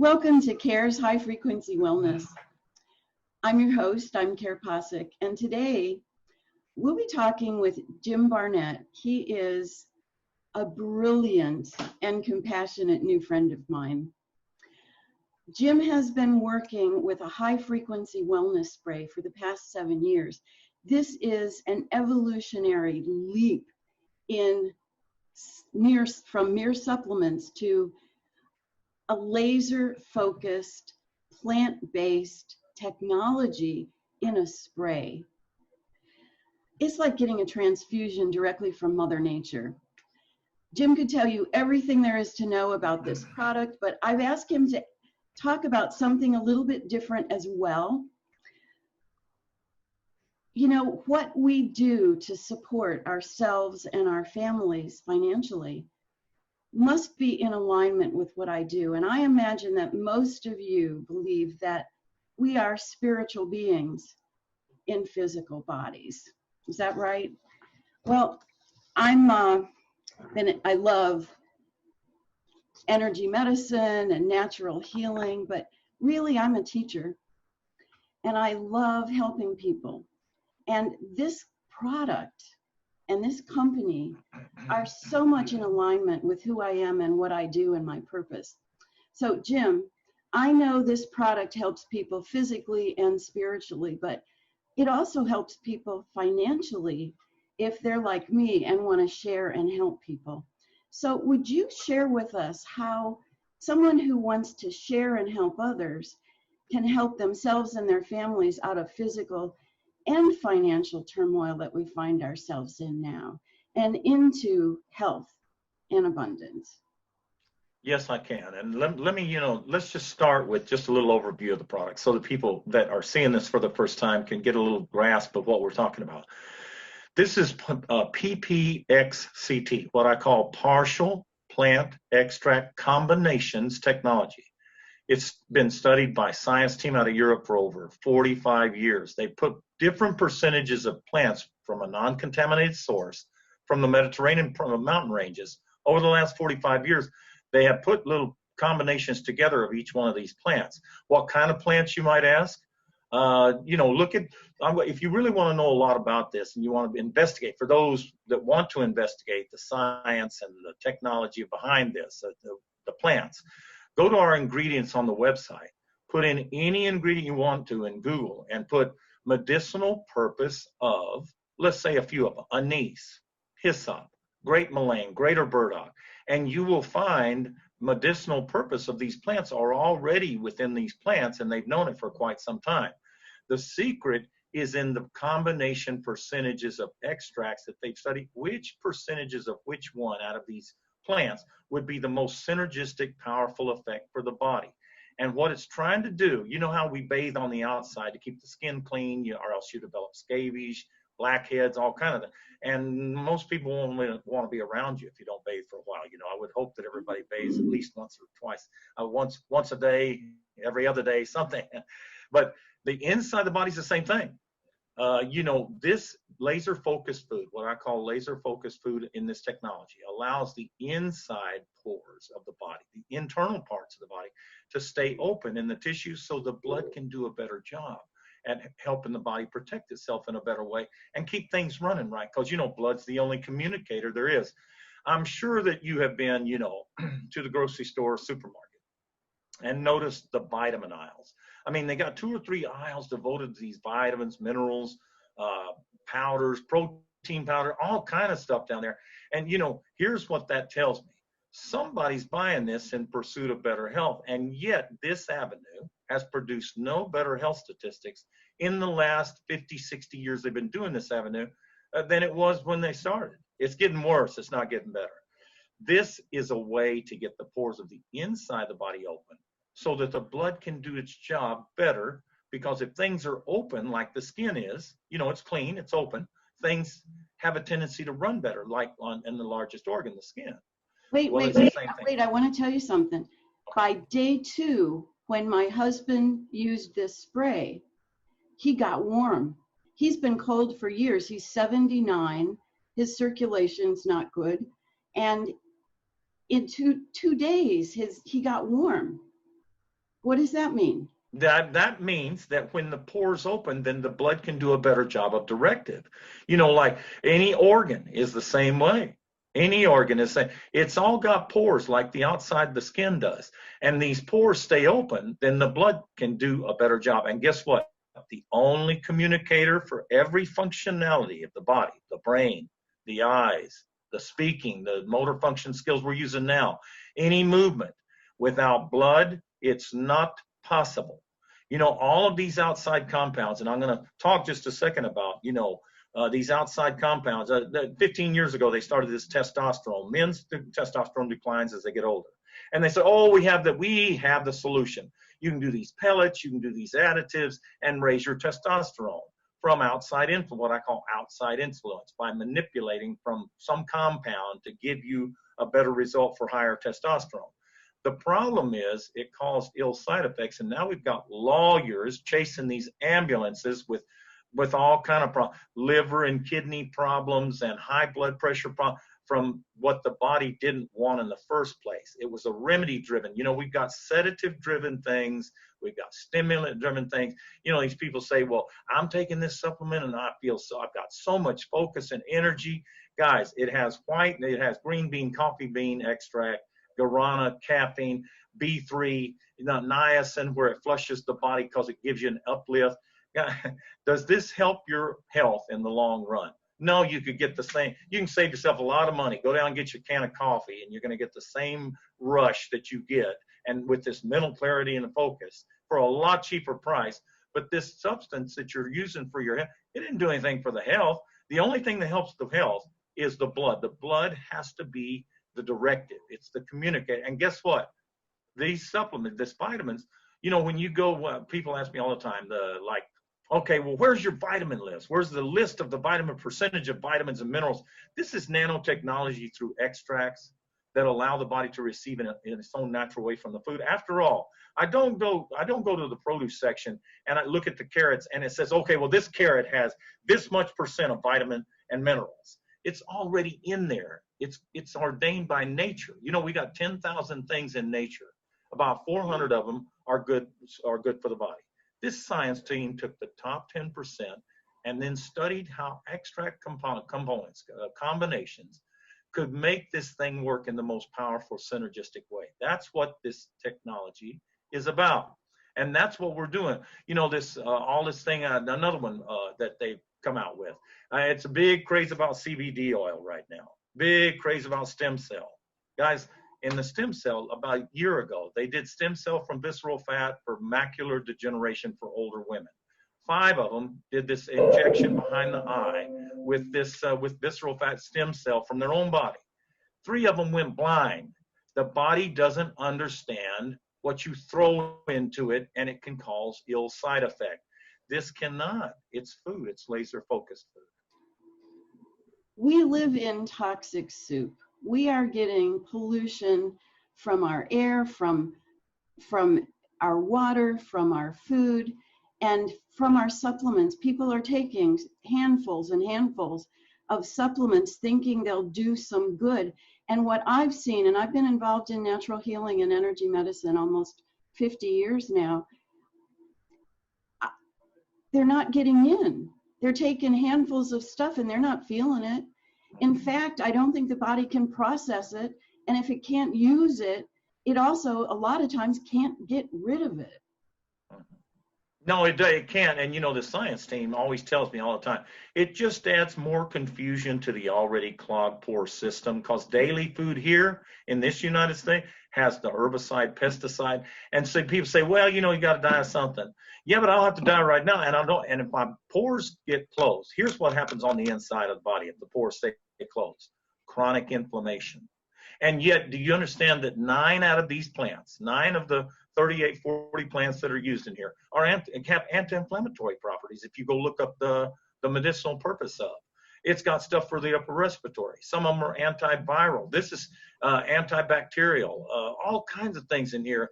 Welcome to Kare's High Frequency Wellness. I'm your host, I'm Kare Possick, and today we'll be talking with Jim Barnett. He is a brilliant and compassionate new friend of mine. Jim has been working with a high frequency wellness spray for the past 7 years. This is an evolutionary leap in from mere supplements to a laser-focused, plant-based technology in a spray. It's like getting a transfusion directly from Mother Nature. Jim could tell you everything there is to know about this product, but I've asked him to talk about something a little bit different as well. You know, what we do to support ourselves and our families financially must be in alignment with what I do. And I imagine that most of you believe that we are spiritual beings in physical bodies. Is that right? Well, I love energy medicine and natural healing, but really I'm a teacher and I love helping people. And this product and this company are so much in alignment with who I am and what I do and my purpose. So Jim, I know this product helps people physically and spiritually, but it also helps people financially if they're like me and want to share and help people. So would you share with us how someone who wants to share and help others can help themselves and their families out of physical and financial turmoil that we find ourselves in now, and into health and abundance? Yes, I can. And let me, let's just start with just a little overview of the product so the people that are seeing this for the first time can get a little grasp of what we're talking about. This is PPXCT, what I call partial plant extract combinations technology. It's been studied by a science team out of Europe for over 45 years. They put different percentages of plants from a non-contaminated source from the Mediterranean, from the mountain ranges. Over the last 45 years, they have put little combinations together of each one of these plants. What kind of plants, you might ask? If you really want to know a lot about this and you want to investigate, for those that want to investigate the science and the technology behind this, the plants, go to our ingredients on the website, put in any ingredient you want to in Google and put medicinal purpose of, let's say a few of them, anise, hyssop, great mullein, greater burdock, and you will find medicinal purpose of these plants are already within these plants, and they've known it for quite some time. The secret is in the combination percentages of extracts that they've studied, which percentages of which one out of these plants would be the most synergistic, powerful effect for the body. And what it's trying to do, you know how we bathe on the outside to keep the skin clean, or else you develop scabies, blackheads, all kind of things. And most people won't want to be around you if you don't bathe for a while. I would hope that everybody bathes at least once or twice, once a day, every other day, something. But the inside of the body is the same thing. This laser focused food, what I call laser focused food in this technology, allows the inside pores of the body, the internal parts of the body, to stay open in the tissues so the blood can do a better job at helping the body protect itself in a better way and keep things running right. Because, blood's the only communicator there is. I'm sure that you have been, to the grocery store or supermarket and noticed the vitamin aisles. I mean, they got 2 or 3 aisles devoted to these vitamins, minerals, powders, protein powder, all kind of stuff down there. And, here's what that tells me. Somebody's buying this in pursuit of better health. And yet this avenue has produced no better health statistics in the last 50, 60 years they've been doing this avenue than it was when they started. It's getting worse. It's not getting better. This is a way to get the pores of the inside of the body open so that the blood can do its job better, because if things are open like the skin is, it's clean, it's open, things have a tendency to run better, like in the largest organ, the skin. Wait, I want to tell you something. By day 2, when my husband used this spray, he got warm. He's been cold for years. He's 79. His circulation's not good. And in two days, he got warm. What does that mean? That means that when the pores open, then the blood can do a better job of directive. You know, like any organ is the same way. Any organ is the same. It's all got pores like the outside the skin does. And these pores stay open, then the blood can do a better job. And guess what? The only communicator for every functionality of the body, the brain, the eyes, the speaking, the motor function skills we're using now, any movement, without blood, it's not possible. You know, all of these outside compounds, and I'm going to talk just a second about, these outside compounds. 15 years ago, they started this testosterone. Men's testosterone declines as they get older. And they said, oh, we have the solution. You can do these pellets, you can do these additives, and raise your testosterone from outside influence, what I call outside influence, by manipulating from some compound to give you a better result for higher testosterone. The problem is it caused ill side effects, and now we've got lawyers chasing these ambulances with all kind of problems, liver and kidney problems and high blood pressure problems from what the body didn't want in the first place. It was a remedy-driven. You know, we've got sedative-driven things. We've got stimulant-driven things. You know, these people say, well, I'm taking this supplement and I've got so much focus and energy. Guys, it has green bean, coffee bean extract, guarana, caffeine, B3, niacin, where it flushes the body because it gives you an uplift. Does this help your health in the long run? No, you could get the same. You can save yourself a lot of money. Go down and get your can of coffee, and you're going to get the same rush that you get, and with this mental clarity and focus for a lot cheaper price. But this substance that you're using for your health, it didn't do anything for the health. The only thing that helps the health is the blood. The blood has to be the directive. It's the communicator. And guess what? These supplements, these vitamins, you know, when you go, people ask me all the time, okay, well, where's your vitamin list? Where's the list of the vitamin percentage of vitamins and minerals? This is nanotechnology through extracts that allow the body to receive in its own natural way from the food. After all, I don't go to the produce section and I look at the carrots and it says, okay, well, this carrot has this much % of vitamin and minerals. It's already in there. It's ordained by nature. You know, we got 10,000 things in nature. About 400 of them are good for the body. This science team took the top 10% and then studied how extract components, combinations, could make this thing work in the most powerful synergistic way. That's what this technology is about. And that's what we're doing. You know, all this thing, another one that they've come out with. It's a big craze about CBD oil right now. Big craze about stem cell. Guys, in the stem cell, about a year ago, they did stem cell from visceral fat for macular degeneration for older women. 5 of them did this injection behind the eye with visceral fat stem cell from their own body. 3 of them went blind. The body doesn't understand what you throw into it, and it can cause ill side effect. This cannot. It's food. It's laser focused food. We live in toxic soup. We are getting pollution from our air, from our water, from our food, and from our supplements. People are taking handfuls and handfuls of supplements thinking they'll do some good. And what I've seen, and I've been involved in natural healing and energy medicine almost 50 years now, they're not getting in. They're taking handfuls of stuff and they're not feeling it. In fact, I don't think the body can process it. And if it can't use it, it also a lot of times can't get rid of it. No, it can't. And, you know, the science team always tells me all the time, it just adds more confusion to the already clogged pore system, because daily food here in this United States has the herbicide, pesticide. And so people say, well, you know, you got to die of something. Yeah, but I don't have to die right now. And I don't. And if my pores get closed, here's what happens on the inside of the body if the pores stay closed: chronic inflammation. And yet, do you understand that 9 out of these plants, 9 of the 38, 40 plants that are used in here have anti-inflammatory properties if you go look up the medicinal purpose of. It's got stuff for the upper respiratory. Some of them are antiviral. This is antibacterial. All kinds of things in here,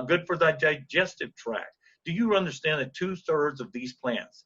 good for the digestive tract. Do you understand that 2/3 of these plants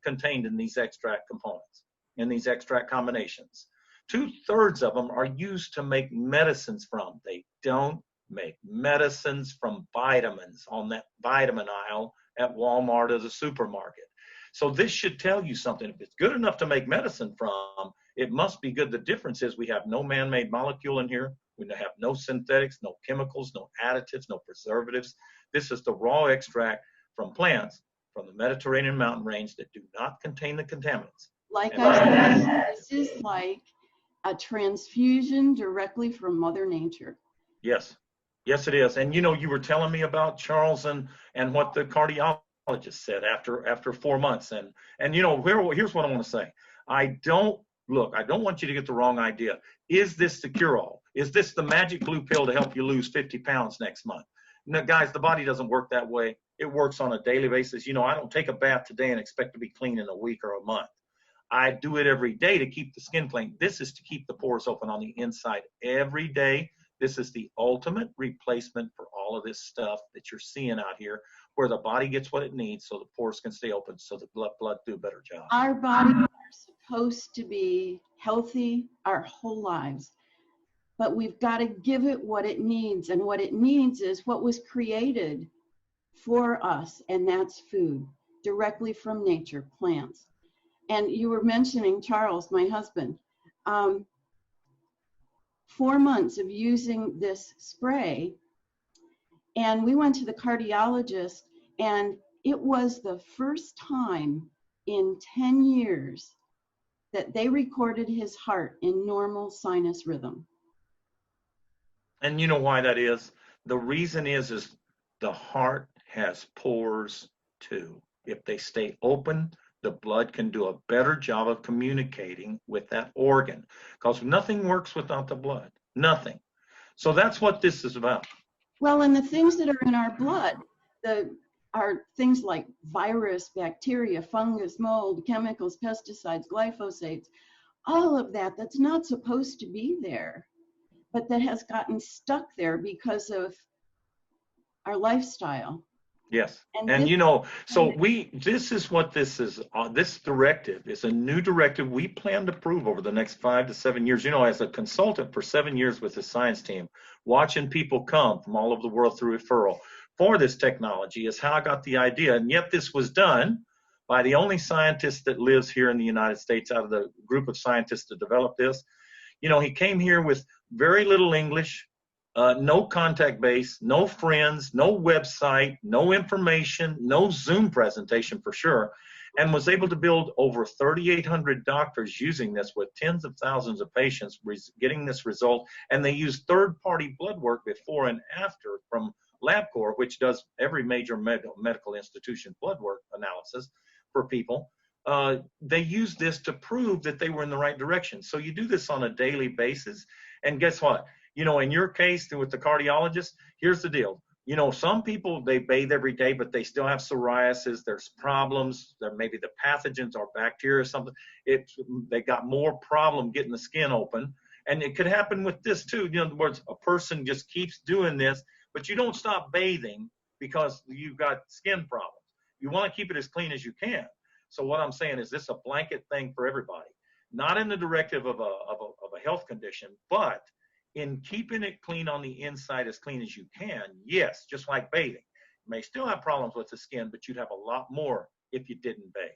contained in these extract components, in these extract combinations, 2/3 of them are used to make medicines from? They don't make medicines from vitamins on that vitamin aisle at Walmart or the supermarket. So this should tell you something. If it's good enough to make medicine from, it must be good. The difference is we have no man-made molecule in here. We have no synthetics, no chemicals, no additives, no preservatives. This is the raw extract from plants from the Mediterranean mountain range that do not contain the contaminants. Like I said, this is like a transfusion directly from Mother Nature. Yes. Yes, it is. And you were telling me about Charles and what the cardiologist said after 4 months. And here's what I want to say. I don't want you to get the wrong idea. Is this the cure-all? Is this the magic blue pill to help you lose 50 pounds next month? No, guys, the body doesn't work that way. It works on a daily basis. I don't take a bath today and expect to be clean in a week or a month. I do it every day to keep the skin clean. This is to keep the pores open on the inside every day. This is the ultimate replacement for all of this stuff that you're seeing out here, where the body gets what it needs so the pores can stay open so the blood do a better job. Our bodies are supposed to be healthy our whole lives, but we've got to give it what it needs. And what it needs is what was created for us, and that's food, directly from nature, plants. And you were mentioning Charles, my husband. 4 months of using this spray, and we went to the cardiologist, and it was the first time in 10 years that they recorded his heart in normal sinus rhythm. And you know why that is? The reason is the heart has pores too. If they stay open, the blood can do a better job of communicating with that organ, because nothing works without the blood. Nothing. So that's what this is about. Well, and the things that are in our blood are things like virus, bacteria, fungus, mold, chemicals, pesticides, glyphosates, all of that's not supposed to be there, but that has gotten stuck there because of our lifestyle. Yes. This is what this is. This directive is a new directive we plan to approve over the next 5 to 7 years. As a consultant for 7 years with the science team, watching people come from all over the world through referral for this technology is how I got the idea. And yet this was done by the only scientist that lives here in the United States out of the group of scientists to develop this. He came here with very little English, no contact base, no friends, no website, no information, no Zoom presentation for sure, and was able to build over 3,800 doctors using this with tens of thousands of patients getting this result. And they used third-party blood work before and after from LabCorp, which does every major medical institution blood work analysis for people. They used this to prove that they were in the right direction. So you do this on a daily basis, and guess what? In your case with the cardiologist, here's the deal. Some people, they bathe every day, but they still have psoriasis. There's problems. There maybe the pathogens or bacteria or something. They got more problem getting the skin open. And it could happen with this too. In other words, a person just keeps doing this, but you don't stop bathing because you've got skin problems. You want to keep it as clean as you can. So what I'm saying is this a blanket thing for everybody, not in the directive of a health condition, but in keeping it clean on the inside, as clean as you can. Yes, just like bathing. You may still have problems with the skin, but you'd have a lot more if you didn't bathe.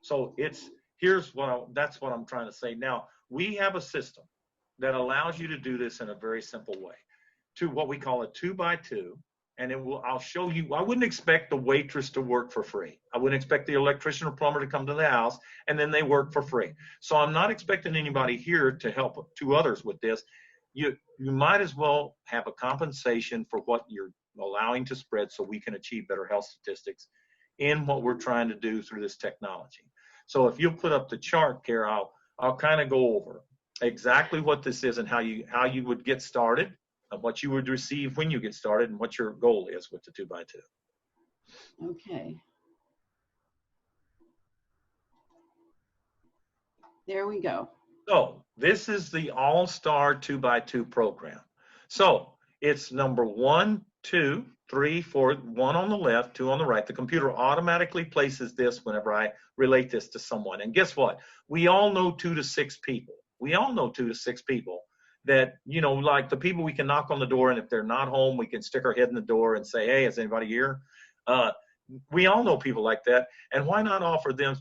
So that's what I'm trying to say. Now, we have a system that allows you to do this in a very simple way, to what we call a 2x2. And I'll show you. I wouldn't expect the waitress to work for free. I wouldn't expect the electrician or plumber to come to the house and then they work for free. So I'm not expecting anybody here to help 2 others with this. You might as well have a compensation for what you're allowing to spread so we can achieve better health statistics in what we're trying to do through this technology. So if you'll put up the chart, Kare, I'll kind of go over exactly what this is and how you would get started, and what you would receive when you get started, and what your goal is with the 2x2. Okay. There we go. So this is the all-star 2x2 program. So it's number 1, 2, 3, 4, 1 on the left, 2 on the right. The computer automatically places this whenever I relate this to someone. And guess what? We all know 2 to 6 people. We all know 2 to 6 people that, you know, like the people we can knock on the door, and if they're not home, we can stick our head in the door and say, hey, is anybody here? We all know people like that. And why not offer them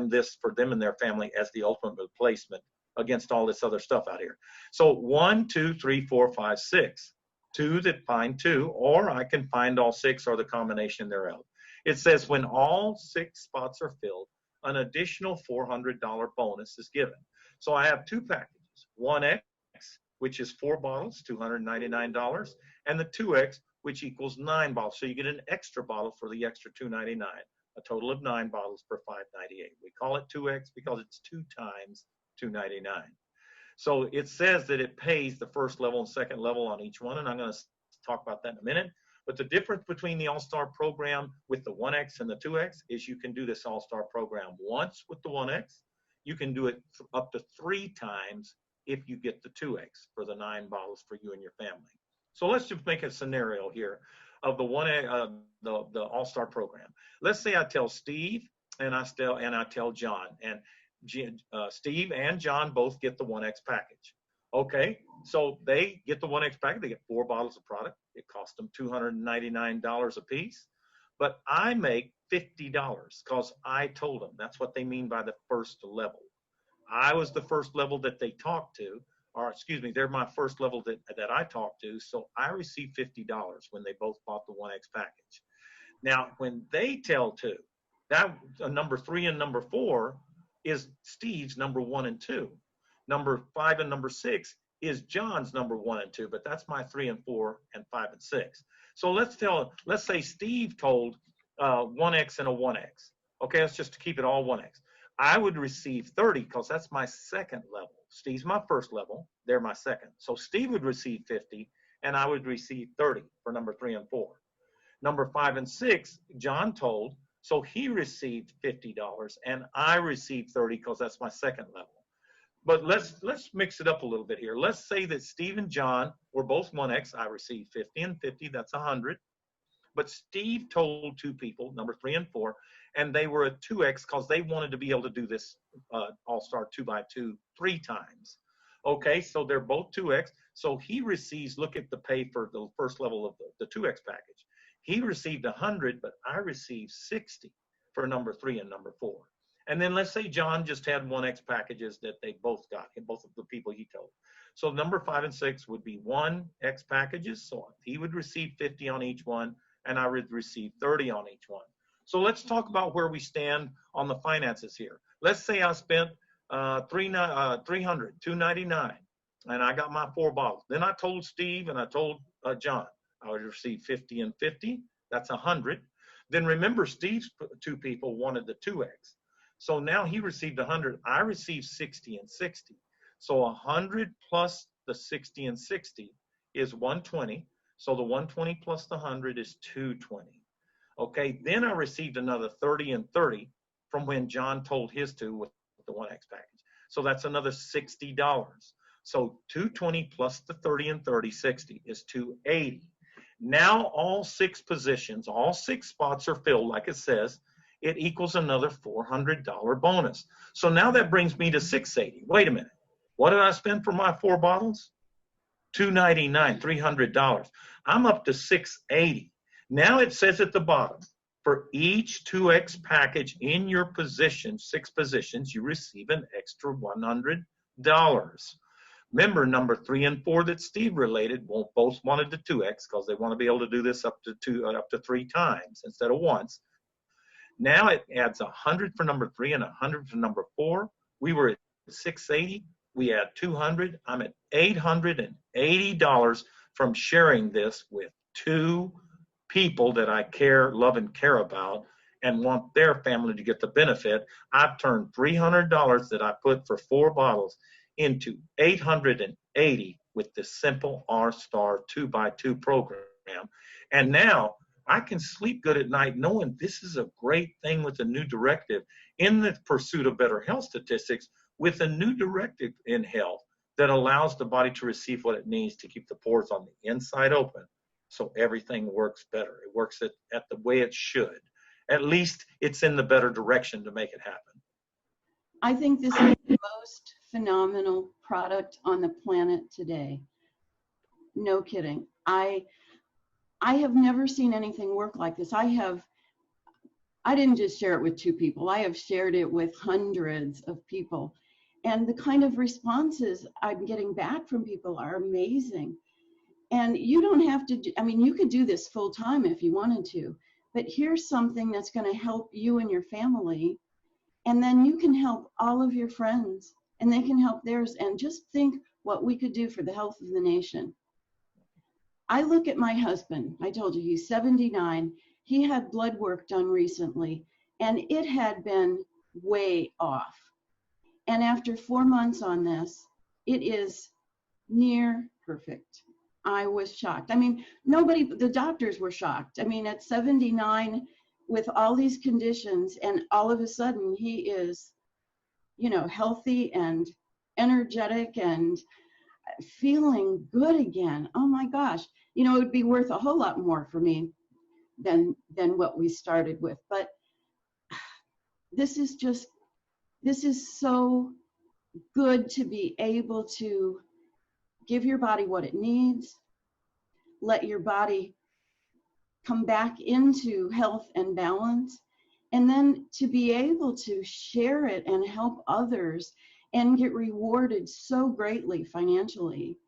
this for them and their family as the ultimate replacement against all this other stuff out here? So 1, 2, 3, 4, 5, 6. 2 that find 2, or I can find all 6 or the combination thereof. It says when all 6 spots are filled, an additional $400 bonus is given. So I have 2 packages, 1X, which is 4 bottles, $299, and the 2X, which equals 9 bottles. So you get an extra bottle for the extra $299, a total of 9 bottles for $598. We call it 2X because it's 2 times $299. So it says that it pays the first level and second level on each one, and I'm going to talk about that in a minute. But the difference between the All-Star program with the 1X and the 2X is you can do this All-Star program once with the 1X. You can do it up to 3 times if you get the 2X for the 9 bottles for you and your family. So let's just make a scenario here of the All-Star program. Let's say I tell Steve and I tell John, and Steve and John both get the 1X package. Okay, so they get the 1X package. They get 4 bottles of product. It costs them $299 a piece. But I make $50 because I told them. That's what they mean by the first level. I was the first level that they talked to, or excuse me, they're my first level that I talked to. So I received $50 when they both bought the 1X package. Now, when they tell 2, that number 3 and number 4 is Steve's number 1 and 2. Number 5 and number 6 is John's number 1 and 2, but that's my 3 and 4 and 5 and 6. So let's say Steve told 1X and a 1X. Okay, that's just to keep it all 1X. I would receive 30 because that's my second level. Steve's my first level. They're my second. So Steve would receive 50 and I would receive 30 for number 3 and 4. Number 5 and 6, John told, so he received $50 and I received 30 because that's my second level. But let's mix it up a little bit here. Let's say that Steve and John were both 1X. I received 50 and 50. That's 100. But Steve told 2 people, number 3 and 4, and they were a 2X because they wanted to be able to do this All-Star 2x2 3 times. Okay, so they're both 2X. So he receives, look at the pay for the first level of the 2X package. He received 100, but I received 60 for number 3 and number 4. And then let's say John just had 1X packages that they both got, both of the people he told. So number 5 and 6 would be 1X packages. So he would receive 50 on each one, and I would receive 30 on each one. So let's talk about where we stand on the finances here. Let's say I spent $299, and I got my 4 bottles. Then I told Steve and I told John I would receive 50 and 50. That's 100. Then remember, Steve's 2 people wanted the 2X. So now he received 100. I received 60 and 60. So 100 plus the 60 and 60 is 120. So the 120 plus the 100 is 220. Okay, then I received another 30 and 30 from when John told his 2 with the 1X package. So that's another $60. So 220 plus the 30 and 30, 60 is 280. Now all 6 positions, all 6 spots are filled, like it says. It equals another $400 bonus. So now that brings me to $680. Wait a minute. What did I spend for my 4 bottles? $299, $300. I'm up to $680. Now it says at the bottom, for each 2X package in your position, 6 positions, you receive an extra $100. Remember, number 3 and 4 that Steve related both wanted the 2X because they want to be able to do this up to 3 times instead of once. Now it adds 100 for number 3 and 100 for number 4. We were at $680. We add 200. I'm at $880 from sharing this with 2 people that I love and care about and want their family to get the benefit. I've turned $300 that I put for 4 bottles into $880 with this simple R-Star 2x2 program. And now I can sleep good at night knowing this is a great thing with a new directive in the pursuit of better health statistics, with a new directive in health that allows the body to receive what it needs to keep the pores on the inside open so everything works better. It works at the way it should. At least it's in the better direction to make it happen. I think this is the most phenomenal product on the planet today. No kidding. I have never seen anything work like this. I didn't just share it with 2 people. I have shared it with hundreds of people. And the kind of responses I'm getting back from people are amazing. And you don't have to, you could do this full time if you wanted to, but here's something that's going to help you and your family. And then you can help all of your friends and they can help theirs. And just think what we could do for the health of the nation. I look at my husband. I told you he's 79. He had blood work done recently, and it had been way off. And after 4 months on this, it is near perfect. I was shocked. The doctors were shocked. At 79, with all these conditions, and all of a sudden he is, healthy and energetic and feeling good again. Oh my gosh. It would be worth a whole lot more for me than what we started with. But this is so good to be able to give your body what it needs, let your body come back into health and balance, and then to be able to share it and help others and get rewarded so greatly financially.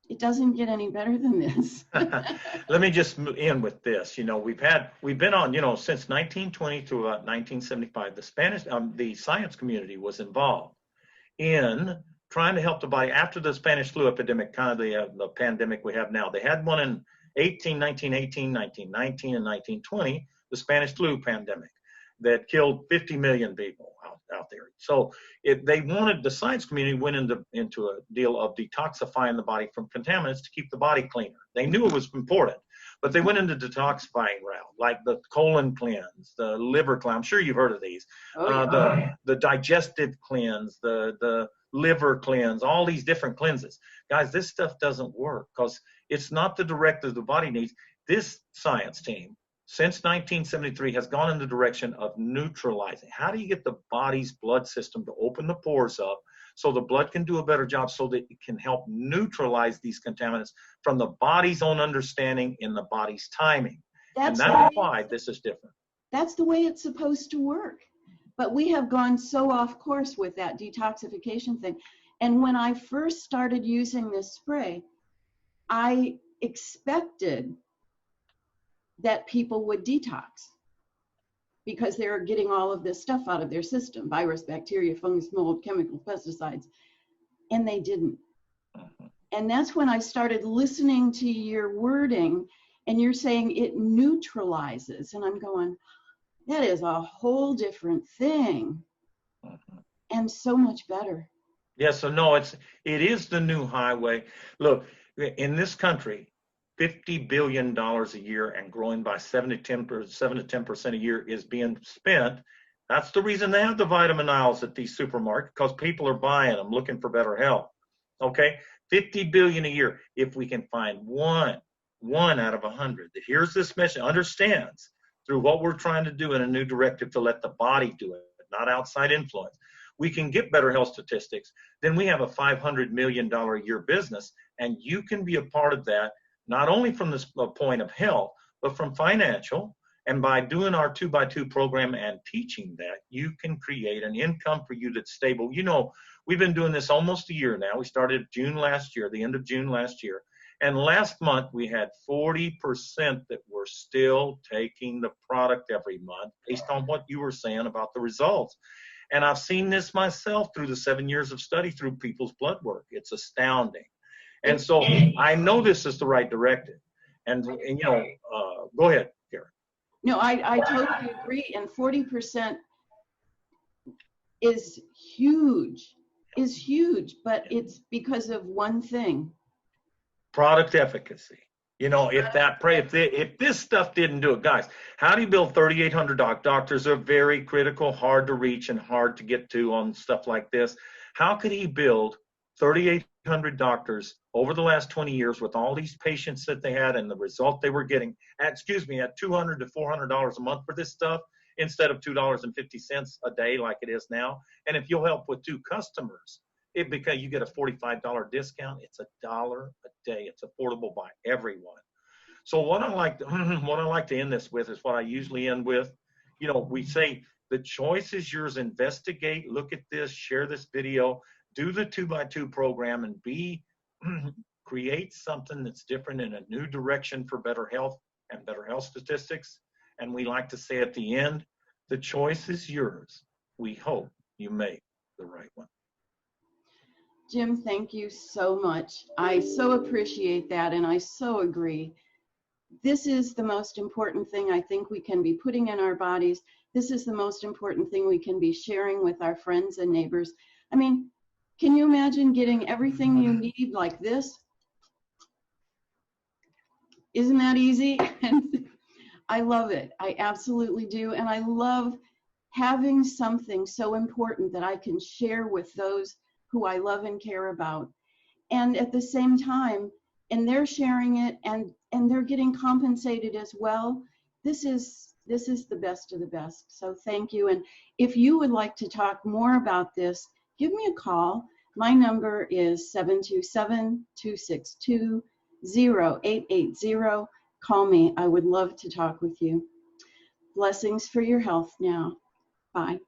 It doesn't get any better than this. Let me just end with this. We've been on, since 1920 to about 1975, the science community was involved in trying to help the body after the Spanish flu epidemic, kind of the pandemic we have now. They had one in 1918, 1919, and 1920, the Spanish flu pandemic that killed 50 million people out there. So the science community went into a deal of detoxifying the body from contaminants to keep the body cleaner. They knew it was important, but they went into detoxifying route, like the colon cleanse, the liver cleanse. I'm sure you've heard of these. The digestive cleanse, the liver cleanse, all these different cleanses. Guys, this stuff doesn't work because it's not the directive the body needs. This science team, since 1973, has gone in the direction of neutralizing. How do you get the body's blood system to open the pores up so the blood can do a better job so that it can help neutralize these contaminants from the body's own understanding in the body's timing? That's why this is different. That's the way it's supposed to work. But we have gone so off course with that detoxification thing. And when I first started using this spray, I expected that people would detox because they're getting all of this stuff out of their system, virus, bacteria, fungus, mold, chemical, pesticides, and they didn't. And that's when I started listening to your wording, and you're saying it neutralizes, and I'm going, that is a whole different thing, and so much better. Yeah, so no, it is the new highway. Look, in this country, $50 billion a year and growing by 7 to 10% a year is being spent. That's the reason they have the vitamin aisles at these supermarkets, because people are buying them, looking for better health. Okay, 50 billion a year. If we can find one out of 100 that hears this mission, understands through what we're trying to do in a new directive to let the body do it, not outside influence, we can get better health statistics, then we have a $500 million a year business, and you can be a part of that, not only from this point of health, but from financial. And by doing our 2x2 program and teaching that, you can create an income for you that's stable. We've been doing this almost a year now. We started June last year, the end of June last year. And last month, we had 40% that were still taking the product every month based on what you were saying about the results. And I've seen this myself through the 7 years of study through people's blood work. It's astounding. And so I know this is the right directive. And go ahead, Kare. No, I totally agree. And 40% is huge, but it's because of one thing. Product efficacy. If this stuff didn't do it, guys, how do you build 3,800 doctors? Are very critical, hard to reach, and hard to get to on stuff like this. How could he build 3,800 doctors over the last 20 years with all these patients that they had and the result they were getting at $200 to $400 a month for this stuff? instead of $2.50 a day like it is now. And if you'll help with 2 customers, because you get a $45 discount, it's $1 a day. It's affordable by everyone. So what I like to end this with is what I usually end with. You know, we say the choice is yours. Investigate, look at this, share this video, do the 2x2 program, and create something that's different in a new direction for better health and better health statistics. And we like to say at the end, the choice is yours. We hope you make the right one. Jim, thank you so much. I so appreciate that, and I so agree. This is the most important thing I think we can be putting in our bodies. This is the most important thing we can be sharing with our friends and neighbors. I mean, can you imagine getting everything you need like this? Isn't that easy? And I love it. I absolutely do. And I love having something so important that I can share with those who I love and care about. And at the same time, and they're sharing it and they're getting compensated as well. This is the best of the best. So thank you. And if you would like to talk more about this, give me a call. My number is 727-262-0880. Call me. I would love to talk with you. Blessings for your health now. Bye.